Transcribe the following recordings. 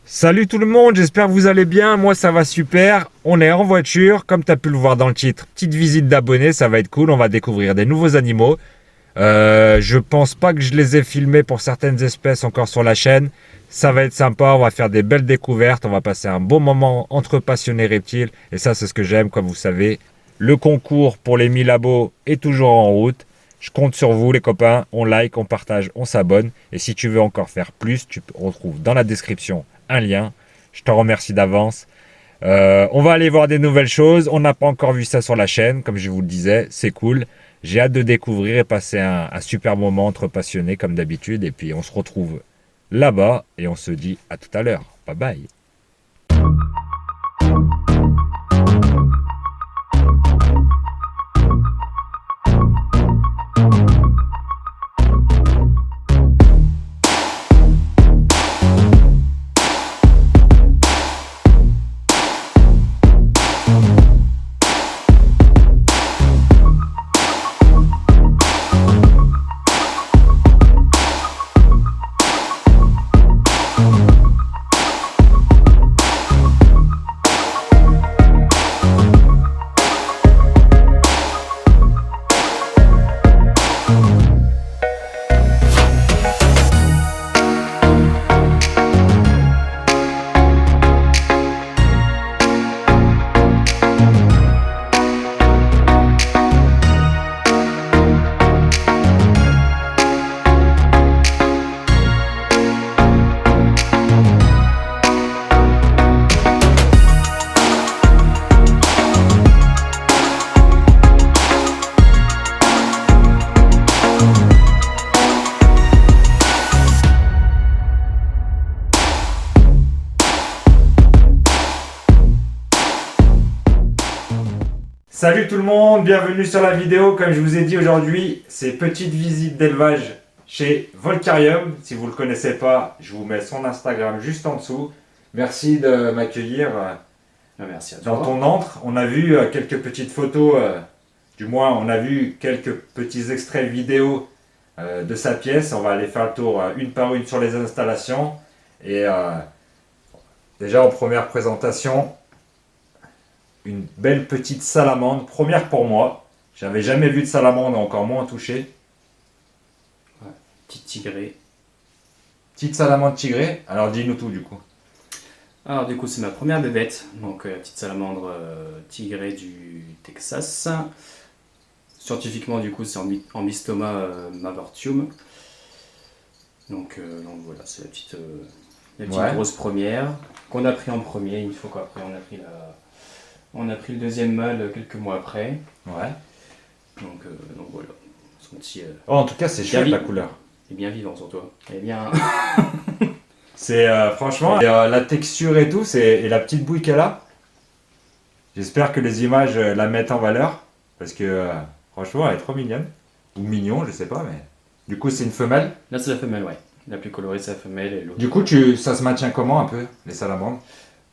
Salut tout le monde, j'espère que vous allez bien, moi ça va super, on est en voiture, comme tu as pu le voir dans le titre, petite visite d'abonnés, ça va être cool, on va découvrir des nouveaux animaux. Je pense pas que je les ai filmés pour certaines espèces encore sur la chaîne, ça va être sympa, on va faire des belles découvertes, on va passer un bon moment entre passionnés reptiles, et ça c'est ce que j'aime, comme vous savez. Le concours pour les 1000 abos est toujours en route. Je compte sur vous les copains, on like, on partage, on s'abonne. Et si tu veux encore faire plus, tu retrouves dans la description un lien. Je t'en remercie d'avance. On va aller voir des nouvelles choses. On n'a pas encore vu ça sur la chaîne, comme je vous le disais. C'est cool. J'ai hâte de découvrir et passer un super moment entre passionnés comme d'habitude. Et puis on se retrouve là-bas et on se dit à tout à l'heure. Bye bye. Salut tout le monde, bienvenue sur la vidéo. Comme je vous ai dit aujourd'hui, c'est petite visite d'élevage chez Volcarium. Si vous ne le connaissez pas, je vous mets son Instagram juste en dessous. Merci de m'accueillir Merci à dans toi. ton antre. On a vu quelques petites photos, du moins on a vu quelques petits extraits vidéo de sa pièce. On va aller faire le tour une par une sur les installations. Et déjà en première présentation, une belle petite salamandre, première pour moi. J'avais jamais vu de salamandre, encore moins touché. Petite tigrée. Petite salamandre tigrée, alors dis-nous tout du coup. Alors du coup c'est ma première bébête, donc la petite salamandre tigrée du Texas. Scientifiquement du coup c'est Ambystoma mavortium. Donc voilà, c'est la petite Ouais. grosse première qu'on a pris en premier. Une fois qu'après on a pris le deuxième mâle quelques mois après. Ouais. Donc voilà, son petit Oh, en tout cas, c'est chouette la couleur. est bien vivant sur toi. Elle est bien. C'est franchement, et, la texture et tout, et la petite bouille qu'elle a. J'espère que les images la mettent en valeur. Parce que franchement, elle est trop mignonne. Ou mignon, je sais pas, mais. Du coup, c'est une femelle. Là c'est la femelle, ouais. La plus colorée c'est la femelle et l'autre. Du coup, ça se maintient comment un peu, les salamandres?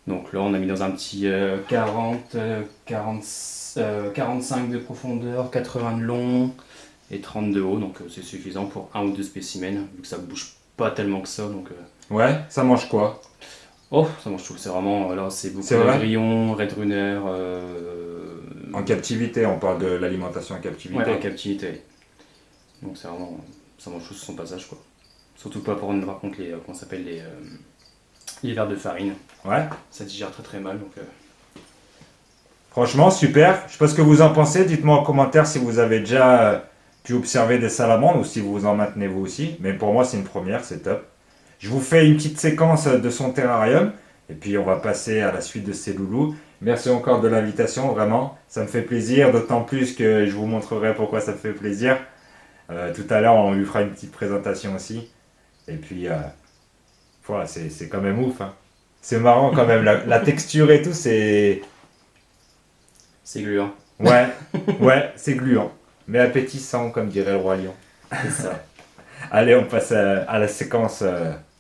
Donc là, on a mis dans un petit 45 de profondeur, 80 de long et 30 de haut. Donc c'est suffisant pour un ou deux spécimens, vu que ça bouge pas tellement que ça. Donc, Ouais, ça mange quoi? oh, ça mange tout. C'est vraiment, là, c'est beaucoup C'est de vrai grillons, red runner. En captivité, on parle de l'alimentation en captivité. Ouais, en captivité. Donc c'est vraiment, ça mange tout sur son passage, quoi. Surtout pas pour par contre les, comment ça s'appelle, les vers de farine. Ouais. Ça digère très très mal. Donc, Franchement, super. Je sais pas ce que vous en pensez. Dites-moi en commentaire si vous avez déjà pu observer des salamandres ou si vous en maintenez vous aussi. Mais pour moi, c'est une première, c'est top. Je vous fais une petite séquence de son terrarium. Et puis, on va passer à la suite de ces loulous. Merci encore de l'invitation, vraiment. Ça me fait plaisir, d'autant plus que je vous montrerai pourquoi ça me fait plaisir. Tout à l'heure, on lui fera une petite présentation aussi. Et puis, voilà, c'est quand même ouf. Hein. C'est marrant quand même. La texture et tout, c'est... c'est gluant. Ouais, ouais, c'est gluant. Mais appétissant, comme dirait le roi lion. C'est ça. Allez, on passe à la séquence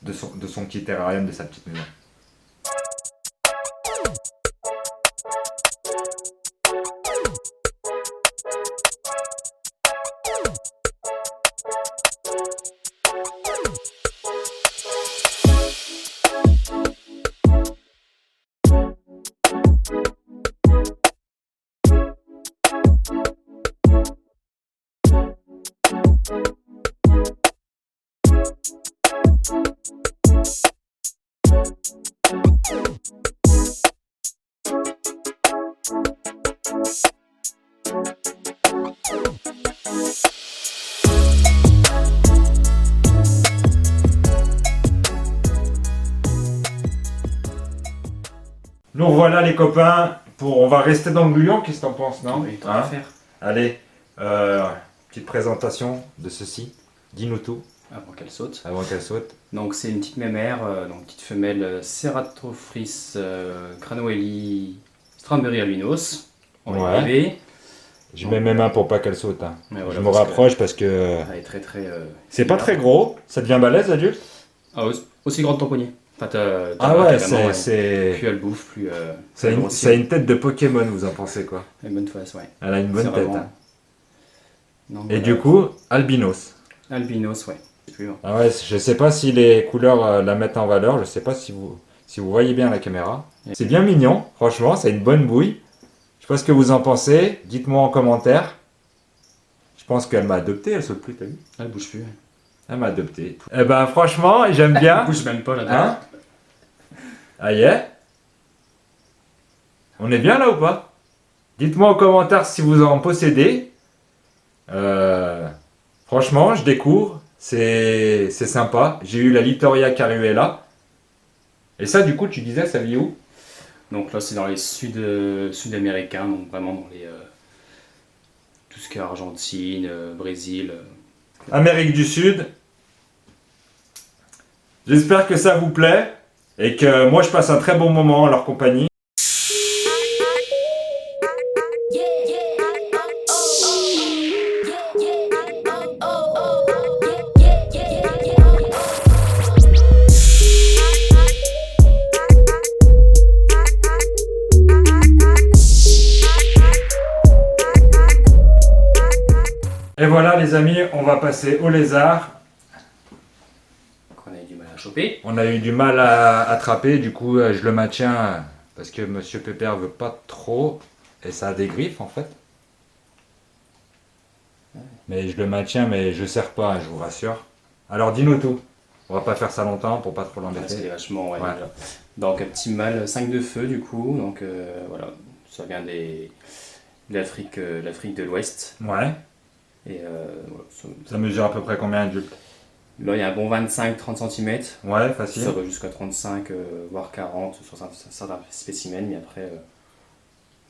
de son petit terrarium, de sa petite maison. Nous revoilà les copains. On va rester dans le bouillon, qu'est-ce que t'en penses, non? Oui, tant à faire. Allez, petite présentation de ceci. Dis-nous tout Avant qu'elle saute. avant qu'elle saute. Donc c'est une petite mémère, donc petite femelle Ceratophrys cranoeli Strawberry albinos. On va y Ouais. arriver. Je mets mes mains pour pas qu'elle saute. Hein. Mais voilà, Je me parce que rapproche parce que Elle est très très. c'est pas très gros. Ça devient balèze, adulte? Ah, aussi grande que ton poignet. Enfin, Ah ouais, carrément, c'est Plus elle bouffe, plus. c'est elle une, grossit. c'est une tête de Pokémon, vous en pensez quoi? Une bonne face, ouais. Elle a une bonne C'est tête. vraiment- Hein. Non, Et voilà. du coup, albinos. Albinos, ouais. C'est plus, hein. Ah ouais, je sais pas si les couleurs la mettent en valeur. Je sais pas si vous voyez bien la caméra. C'est bien mignon, franchement, c'est une bonne bouille. Je sais pas ce que vous en pensez. Dites-moi en commentaire. Je pense qu'elle m'a adopté, elle saute plus, t'as vu? Elle bouge plus. Elle m'a adopté. Eh ben franchement, j'aime bien. Elle bouge même pas là-dedans. Hein? Ah yeah? On est bien là ou pas? Dites-moi en commentaire si vous en possédez. Franchement, je découvre. C'est sympa. J'ai eu la Littoria caruela. Et ça, du coup, tu disais, ça vit où? Donc là, c'est dans les sud-américains, donc vraiment dans les. Tout ce qui est Argentine, Brésil. Amérique du Sud. J'espère que ça vous plaît. Et que moi, je passe un très bon moment en leur compagnie. Et voilà les amis, on va passer au lézard. Qu'on a eu du mal à choper. On a eu du mal à attraper, du coup je le maintiens parce que Monsieur Pépère veut pas trop et ça a des griffes en fait. Mais je le maintiens, mais je serre pas, hein, je vous rassure. Alors dis-nous tout. On va pas faire ça longtemps pour pas trop Parce qu'il l'embêter. est vachement. Ouais, Ouais. déjà. Donc un petit mâle 5 de feu du coup. Donc voilà, ça vient de l'Afrique de l'Ouest. Ouais. Et voilà, Ça mesure à peu près combien adulte? là, il y a un bon 25-30 cm. Ouais, facile. Ça va jusqu'à 35, voire 40 sur certains spécimens, mais après.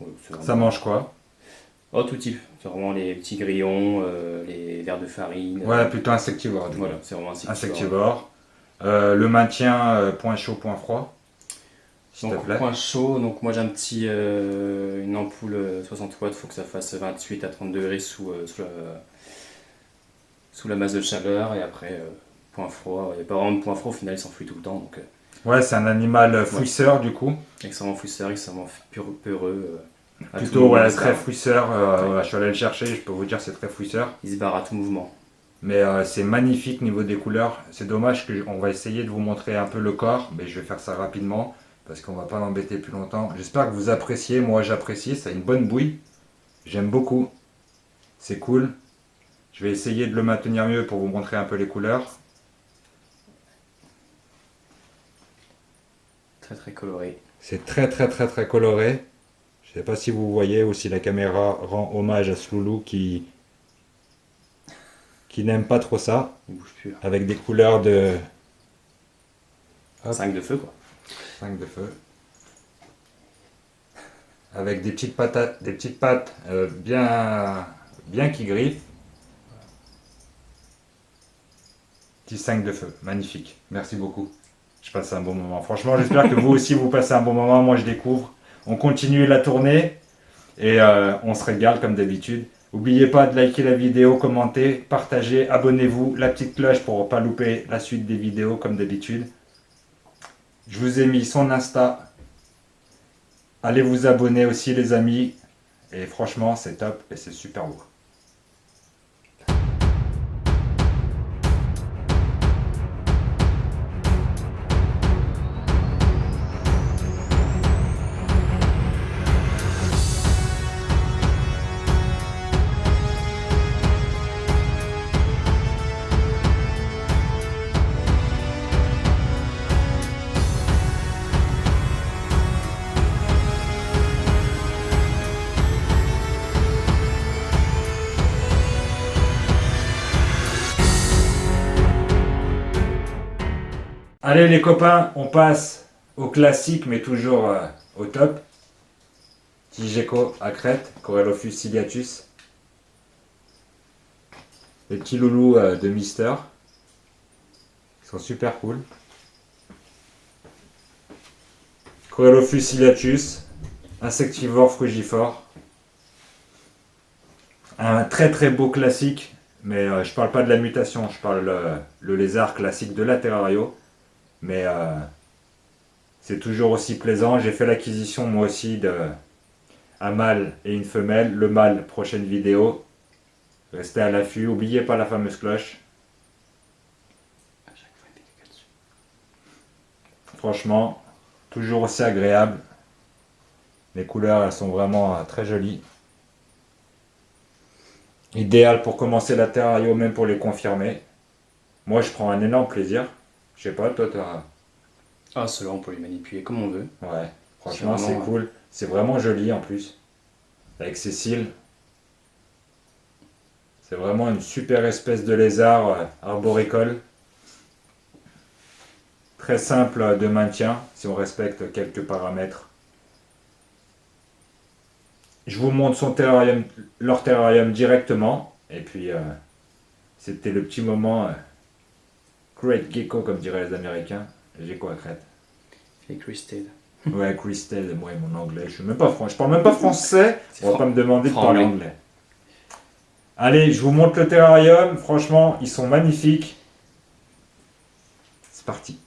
Ouais, c'est vraiment- Ça mange quoi? Oh, tout type. C'est vraiment les petits grillons, les vers de farine. Ouais, plutôt insectivore. Du coup. Voilà, c'est vraiment insectivore. Insectivore. Le maintien point chaud, point froid. S'il te Donc, plaît. point chaud, donc moi j'ai une ampoule 60 watts, il faut que ça fasse 28 à 30 degrés sous la masse de chaleur, et après point froid. Il n'y a pas vraiment de point froid, au final il s'enfuit tout le temps, donc Ouais, c'est un animal fouisseur du coup. extrêmement fouisseur, extrêmement peureux. À tout Plutôt mouvement, ouais, il se très barre. fouisseur. Ouais. Ouais, je suis allé le chercher, je peux vous dire c'est très fouisseur. Il se barre à tout mouvement. Mais c'est magnifique niveau des couleurs. C'est dommage qu'on va essayer de vous montrer un peu le corps, mais je vais faire ça rapidement parce qu'on va pas l'embêter plus longtemps. J'espère que vous appréciez. Moi j'apprécie, ça a une bonne bouille. J'aime beaucoup. C'est cool. Je vais essayer de le maintenir mieux pour vous montrer un peu les couleurs. Très très coloré. C'est très très très très coloré. Je sais pas si vous voyez ou si la caméra rend hommage à ce loulou qui n'aime pas trop ça, Il bouge plus. avec des couleurs de Hop. 5 de feu quoi. 5 de feu. Avec des petites pattes bien qui griffent. Petit 5 de feu, magnifique. Merci beaucoup. Je passe un bon moment. Franchement, j'espère que vous aussi vous passez un bon moment. Moi, je découvre. On continue la tournée et on se régale comme d'habitude. N'oubliez pas de liker la vidéo, commenter, partager, abonnez-vous, la petite cloche pour ne pas louper la suite des vidéos comme d'habitude. Je vous ai mis son Insta. Allez vous abonner aussi les amis. Et franchement, c'est top et c'est super beau. Allez les copains, on passe au classique mais toujours au top. Petit gecko à crête, Corelophus ciliatus. Les petits loulous de Mister. Ils sont super cool. Corelophus ciliatus, insectivore frugivore. Un très très beau classique, mais je parle pas de la mutation, je parle le lézard classique de la Terrario. Mais c'est toujours aussi plaisant. J'ai fait l'acquisition moi aussi d'un mâle et une femelle. Le mâle, prochaine vidéo. Restez à l'affût, n'oubliez pas la fameuse cloche. Franchement, toujours aussi agréable. Les couleurs, elles sont vraiment très jolies. Idéal pour commencer la Terrario, même pour les confirmer. Moi, je prends un énorme plaisir. Je sais pas, toi, t'as... Ah, ceux-là, on peut les manipuler comme on veut. Ouais, franchement, C'est c'est vraiment, cool. C'est vraiment joli en plus. Avec ses cils. C'est vraiment une super espèce de lézard arboricole. Très simple de maintien, si on respecte quelques paramètres. Je vous montre son terrarium, leur terrarium directement. Et puis, c'était le petit moment Great Gecko, comme diraient les Américains. Gecko à crête. les Cristed. Ouais, Christelle, moi et mon anglais. Je parle même pas français. On va pas me demander de parler franglais. anglais. Allez, je vous montre le terrarium. Franchement, ils sont magnifiques. C'est parti.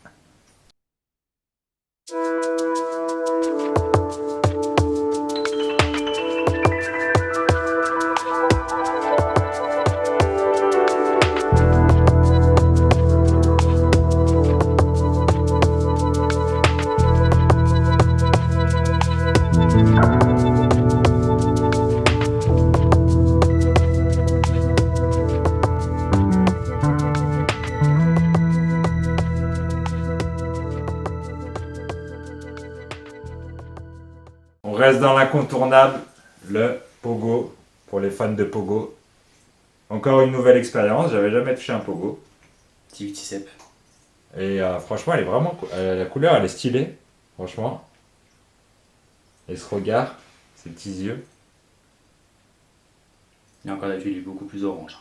On reste dans l'incontournable, le pogo, pour les fans de pogo. Encore une nouvelle expérience, j'avais jamais touché un pogo. Petit Uticep. Et franchement, elle est vraiment, la couleur, elle est stylée, franchement. Et ce regard, ces petits yeux. Et encore la vue, il est beaucoup plus orange.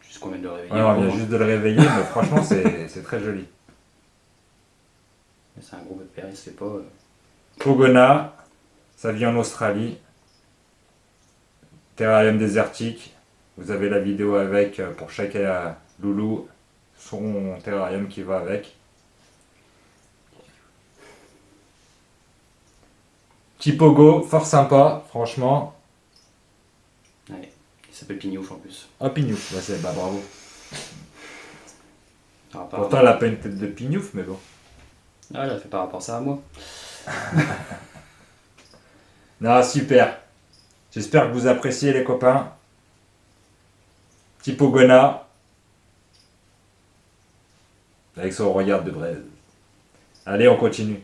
Juste qu'on vient de le réveiller. Ouais, on vient juste de le réveiller, mais franchement, c'est très joli. C'est un gros pépère, il se fait pas. Pogona, ça vit en Australie. Terrarium désertique. Vous avez la vidéo avec pour chaque loulou, son terrarium qui va avec. Petit pogo, fort sympa, franchement. Ouais. Il s'appelle Pignouf en plus. Ah, pignouf, bah bravo. Alors, Pourtant, elle a pas une tête de pignouf, mais bon. Ah, elle a fait par rapport à ça à moi. Non, super. J'espère que vous appréciez les copains. Petit Pogona. Avec son regard de braise. Allez, on continue.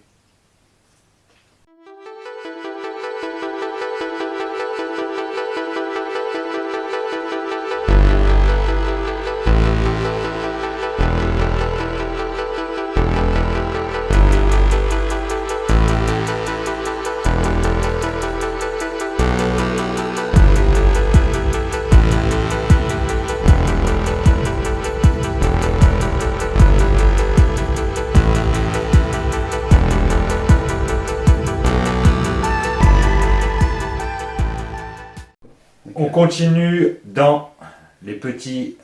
On continue dans les petits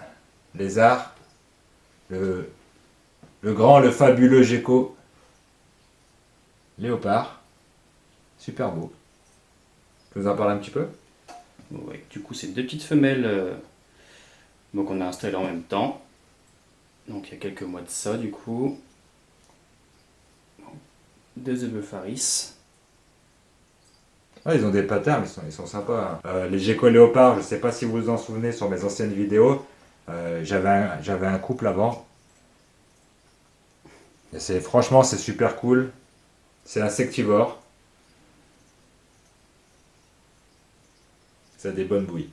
lézards. Le grand, le fabuleux gecko. Léopard. Super beau. Tu nous en parles un petit peu? Ouais, du coup, c'est deux petites femelles donc on a installé en même temps. Donc il y a quelques mois de ça, du coup. Deux Eubepharis. Ah, ils ont des patterns, ils sont sympas. Hein. Les gecko léopards, je sais pas si vous vous en souvenez sur mes anciennes vidéos. J'avais un couple avant. Et franchement, c'est super cool. C'est insectivore. Ça a des bonnes bouilles.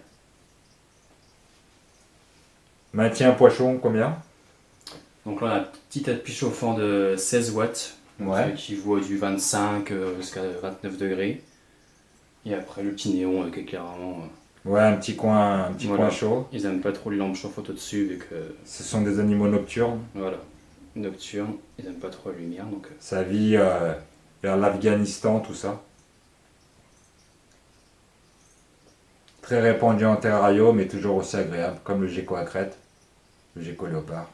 Maintien pochon, combien? Donc là, on a un petit tapis chauffant de 16 watts. Ouais. qui vaut du 25 jusqu'à 29 degrés. Et après le petit néon qui est clairement. Ouais, un petit Voilà. coin chaud. Ils aiment pas trop les lampes chauffantes au-dessus, vu que. Ce sont des animaux nocturnes. Voilà. Nocturne, ils aiment pas trop la lumière, donc. Ça vit vers l'Afghanistan, tout ça. Très répandu en terrario, mais toujours aussi agréable, comme le gecko à crête, le gecko léopard.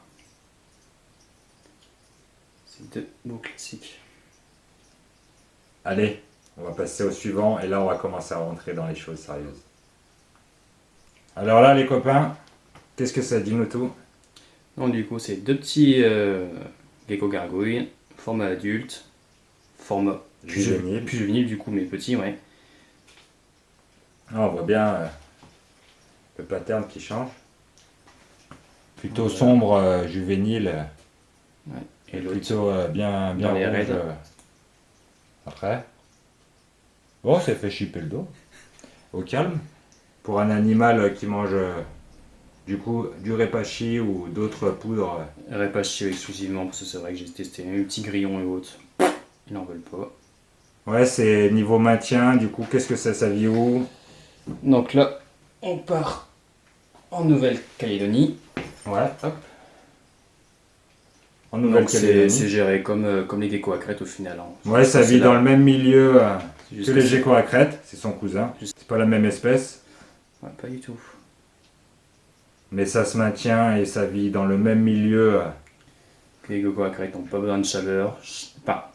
C'est deux beaux classiques. Allez, on va passer au suivant, et là on va commencer à rentrer dans les choses sérieuses. Alors là, les copains, qu'est-ce que ça dit, nous tout? Donc, du coup, c'est deux petits gecko gargouilles, format adulte, format Juvénile. plus juvénile, du coup, mais petit, ouais. Ah, on voit bien le pattern qui change. Plutôt Voilà. sombre, juvénile, Ouais. et Et l'autre, plutôt bien dans les rouge raids. après. Bon, ça fait chipper le dos. Au calme. Pour un animal qui mange du coup du repashi ou d'autres poudres. Répachi exclusivement, parce que c'est vrai que j'ai testé les petits grillons et autres. Ils n'en veulent pas. Ouais, c'est niveau maintien. Du coup, qu'est-ce que ça vit où? Donc là, on part en Nouvelle-Calédonie. Ouais, hop. En Donc c'est Nouvelle-Calédonie. géré comme les geckos à crête au final. Hein. Ouais, ça C'est vit là- dans le même milieu c'est que juste les que geckos à crête. C'est son cousin. Juste- C'est pas la même espèce. Ouais, pas du tout. Mais ça se maintient et ça vit dans le même milieu. Les geckos à crête n'ont pas besoin de chaleur. Pas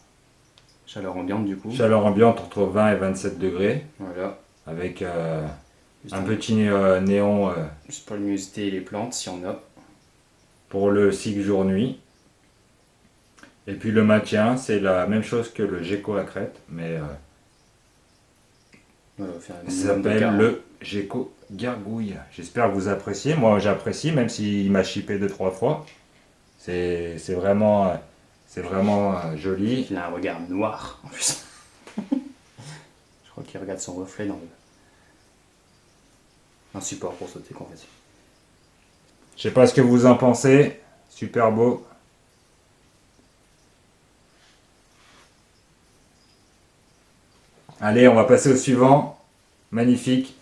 chaleur ambiante du coup. Chaleur ambiante entre 20 et 27 degrés. Voilà. Avec Juste, un petit néon juste pour luminosité et les plantes si on a. pour le cycle jour-nuit. Et puis le maintien, c'est la même chose que le gecko à crête, mais Voilà, on va faire un ça minimum de s'appelle 40. le gecko gargouille. J'espère que vous appréciez. Moi, j'apprécie, même s'il m'a chippé 2-3 fois. C'est vraiment, joli. Il a un regard noir en plus. Je crois qu'il regarde son reflet dans un support pour sauter qu'en fait. Je sais pas ce que vous en pensez. Super beau. Allez, on va passer au suivant. Magnifique.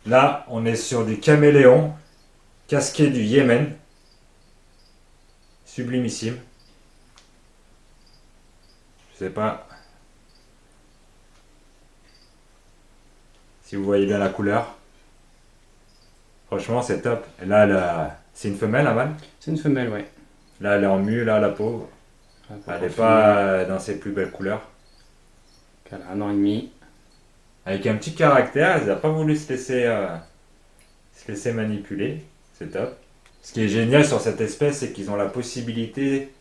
Là, on est sur du caméléon, casqué du Yémen. Sublimissime. Je sais pas si Si vous voyez bien la couleur. Franchement, c'est top. Et là, c'est une femelle, Amal. C'est une femelle, ouais. Là, elle est en mue, là, la pauvre. Elle n'est pas dans ses plus belles couleurs. Elle a 1 an et demi. Avec un petit caractère, elle n'a pas voulu se laisser manipuler. C'est top. Ce qui est génial sur cette espèce, c'est qu'ils ont la possibilité,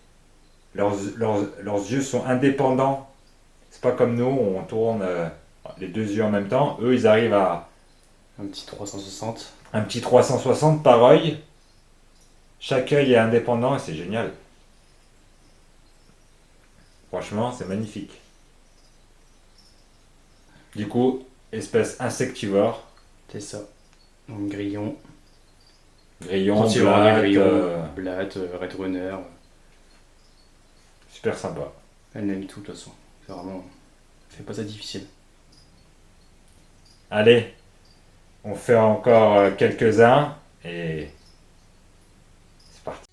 leurs yeux sont indépendants. C'est pas comme nous, on tourne les deux yeux en même temps. Eux, ils arrivent à Un petit 360. un petit 360 par œil. Chaque œil est indépendant et c'est génial. Franchement, c'est magnifique. Du coup, espèce insectivore. C'est ça. Donc grillon. Grillon, Entièrement blatte, blatte, red runner. super sympa. Elle aime tout de toute façon. C'est vraiment. Fait pas ça difficile. Allez, on fait encore quelques-uns et c'est parti.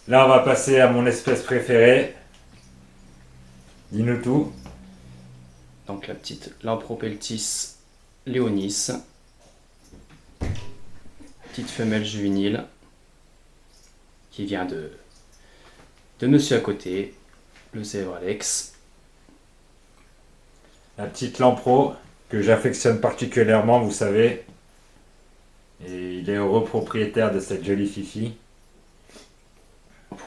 Là, on va passer à mon espèce préférée. Dis-nous tout. Donc la petite Lampropeltis leonis. Petite femelle juvénile. Qui vient de monsieur à côté. Le zèbre Alex. La petite Lampro que j'affectionne particulièrement, vous savez. Et il est heureux propriétaire de cette jolie fifi.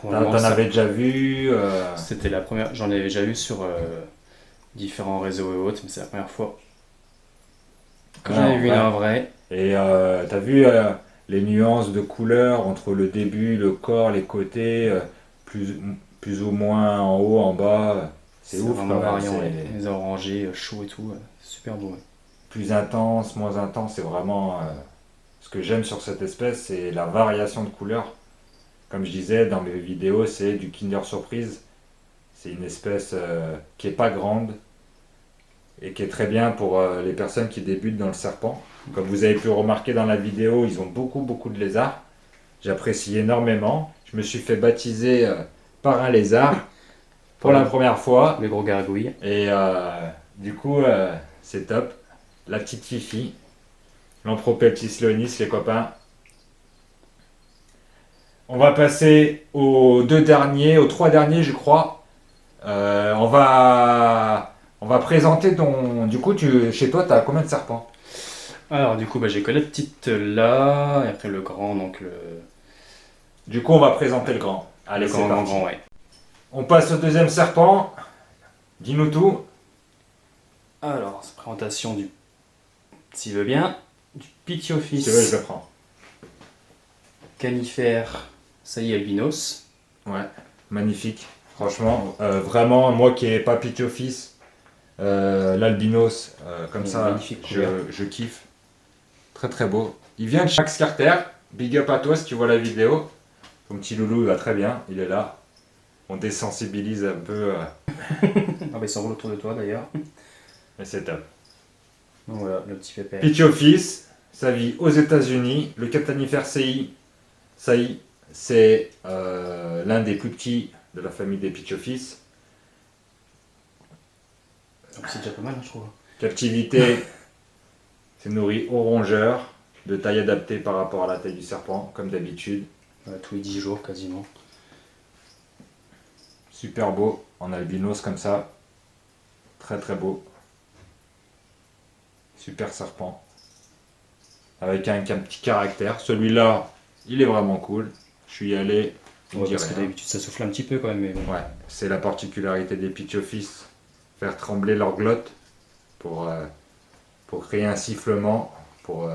Pour le moment, T'en avais déjà vu C'était la première. J'en avais déjà eu sur différents réseaux et autres, mais c'est la première fois que j'en Ouais, ai vu une ouais. en vrai. Et t'as vu les nuances de couleurs entre le début, le corps, les côtés, plus ou moins en haut, en bas. C'est ouf vraiment quand même. variant, ouais. C'est Les orangés, chauds et tout. C'est super beau. Ouais. plus intense, moins intense. C'est vraiment ce que j'aime sur cette espèce, c'est la variation de couleurs. Comme je disais dans mes vidéos, c'est du Kinder Surprise. C'est une espèce qui est pas grande et qui est très bien pour les personnes qui débutent dans le serpent. Comme vous avez pu remarquer dans la vidéo, ils ont beaucoup de lézards. J'apprécie énormément. Je me suis fait baptiser par un lézard pour la première fois. Les gros gargouilles. Et du coup, c'est top. La petite Fifi. Lampropeltis leonis, les copains. On va passer aux trois derniers, je crois. On va présenter ton. Du coup, chez toi, tu as combien de serpents? Alors du coup, j'ai que la petite là, et après le grand, donc le Du coup, on va présenter le grand. Allez, le c'est grand, parti. ouais. On passe au deuxième serpent. Dis-nous tout. Alors, présentation du, s'il veut bien, du Pitiophis Si tu veux, je le prends. Canifère Sailly albinos. Ouais, magnifique. Franchement, vraiment, moi qui n'ai pas Pitiophis, l'albinos, comme ça, Magnifique couleur. je kiffe. Très beau. Il vient de Max Carter. Big up à toi si tu vois la vidéo. Ton petit loulou, il va très bien. Il est là. On désensibilise un peu. Il s'enroule autour de toi d'ailleurs. Mais c'est top. Donc voilà, le petit pépère. Pitiophis, ça vit aux États-Unis. Le Catanifère sailly, c'est l'un des plus petits de la famille des Pitiophis. C'est déjà pas mal, je trouve. Captivité, c'est nourri au rongeur, de taille adaptée par rapport à la taille du serpent, comme d'habitude. Tous les 10 jours quasiment. Super beau, en albinos comme ça. Très beau. Super serpent. Avec un petit caractère. Celui-là, il est vraiment cool. Je suis allé. il me dit Parce que rien. d'habitude ça souffle un petit peu quand même. Mais bon. Ouais, c'est la particularité des Pitiophis. Faire trembler leur glotte pour créer un sifflement, pour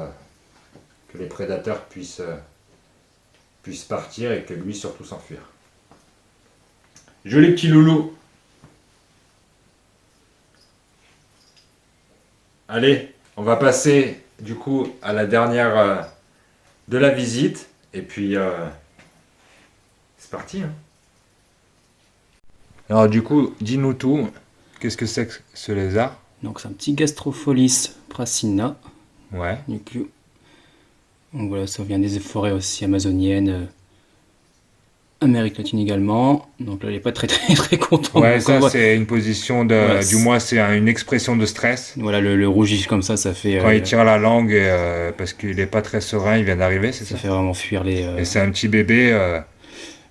que les prédateurs puissent partir et que lui surtout s'enfuir. Joli petit loulou. Allez, on va passer du coup à la dernière de la visite. Et puis, c'est parti. Hein. Alors du coup, dis-nous tout. Qu'est-ce que c'est que ce lézard? Donc c'est un petit Gastropholis prasina. Ouais. Du coup, donc voilà, ça vient des forêts aussi amazoniennes, Amérique latine également. Donc là, il n'est pas très content. Ouais, Donc, ça on voit- c'est une position de... Ouais, du moins c'est une expression de stress. Voilà, le rougit comme ça fait, Quand il tire la langue, parce qu'il n'est pas très serein, il vient d'arriver, c'est ça ça? fait vraiment fuir les. Et c'est un petit bébé.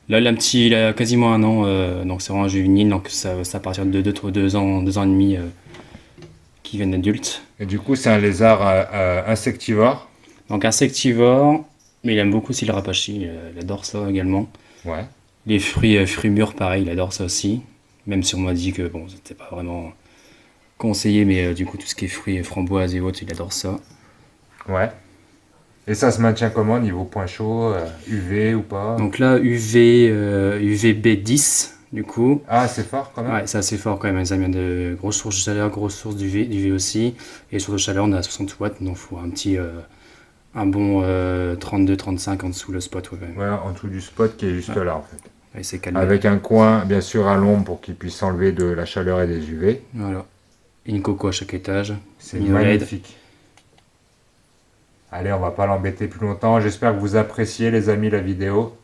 Là, il a quasiment 1 an, donc c'est vraiment juvénile, donc ça à partir de 2 ans, 2 ans et demi qui viennent d'adultes. Et du coup, c'est un lézard insectivore. Donc insectivore, mais il aime beaucoup aussi le rapachi, il adore ça également. Ouais. Les fruits mûrs, pareil, il adore ça aussi. Même si on m'a dit que bon, c'était pas vraiment conseillé, mais du coup, tout ce qui est fruits, framboises et autres, il adore ça. Ouais. Et ça se maintient comment niveau point chaud, UV ou pas? Donc là, UVB10, du coup. Ah, c'est fort quand même. Ouais, c'est assez fort quand même. Ça vient de grosses sources de chaleur, grosses sources d'UV aussi. Et source de chaleur, on est à 60 watts, donc il faut un bon 32-35 en dessous le spot. Ouais, Ouais, en dessous du spot qui est juste là en fait. Ouais, c'est calme. Avec un coin bien sûr à l'ombre pour qu'il puisse enlever de la chaleur et des UV. Voilà. Et une coco à chaque étage. C'est Une LED. magnifique. Allez, on va pas l'embêter plus longtemps. J'espère que vous appréciez les amis la vidéo.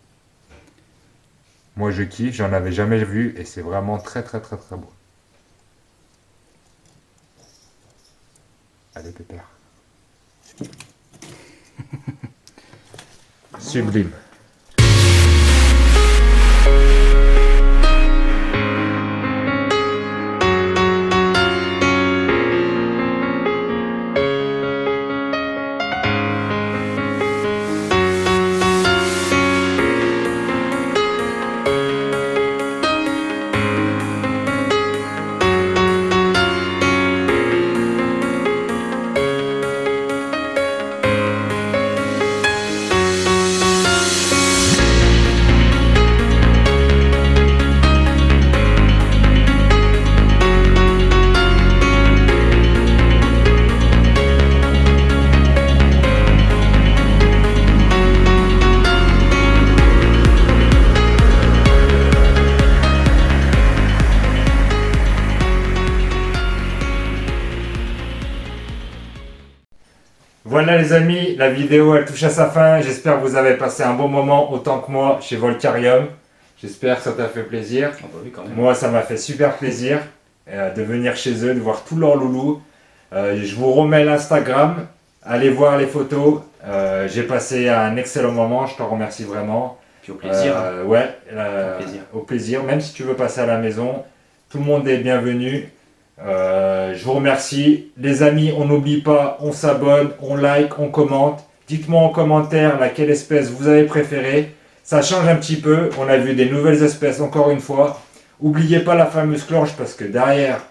Moi je kiffe, j'en avais jamais vu et c'est vraiment très beau. Allez pépère. Sublime. Voilà les amis, la vidéo elle touche à sa fin. J'espère que vous avez passé un bon moment autant que moi chez Volcarium. J'espère que ça t'a fait plaisir. Ah bah oui, quand même. Moi ça m'a fait super plaisir de venir chez eux, de voir tous leurs loulous. Je vous remets l'Instagram, allez voir les photos. J'ai passé un excellent moment, je t'en remercie vraiment. Puis au plaisir. Ouais, Au plaisir. au plaisir. Même si tu veux passer à la maison, tout le monde est bienvenu. Je vous remercie. Les amis, on n'oublie pas, on s'abonne, on like, on commente. Dites-moi en commentaire laquelle espèce vous avez préférée. Ça change un petit peu. On a vu des nouvelles espèces encore une fois. N'oubliez pas la fameuse cloche parce que derrière,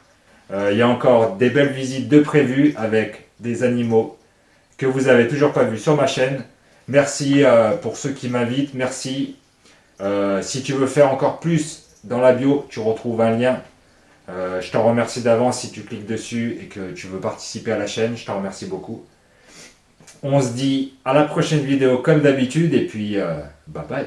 il y a encore des belles visites de prévues avec des animaux que vous avez toujours pas vus sur ma chaîne. Merci pour ceux qui m'invitent. Merci. Si tu veux faire encore plus, dans la bio, tu retrouves un lien. Je t'en remercie d'avance si tu cliques dessus et que tu veux participer à la chaîne. Je t'en remercie beaucoup. On se dit à la prochaine vidéo comme d'habitude et puis bye bye.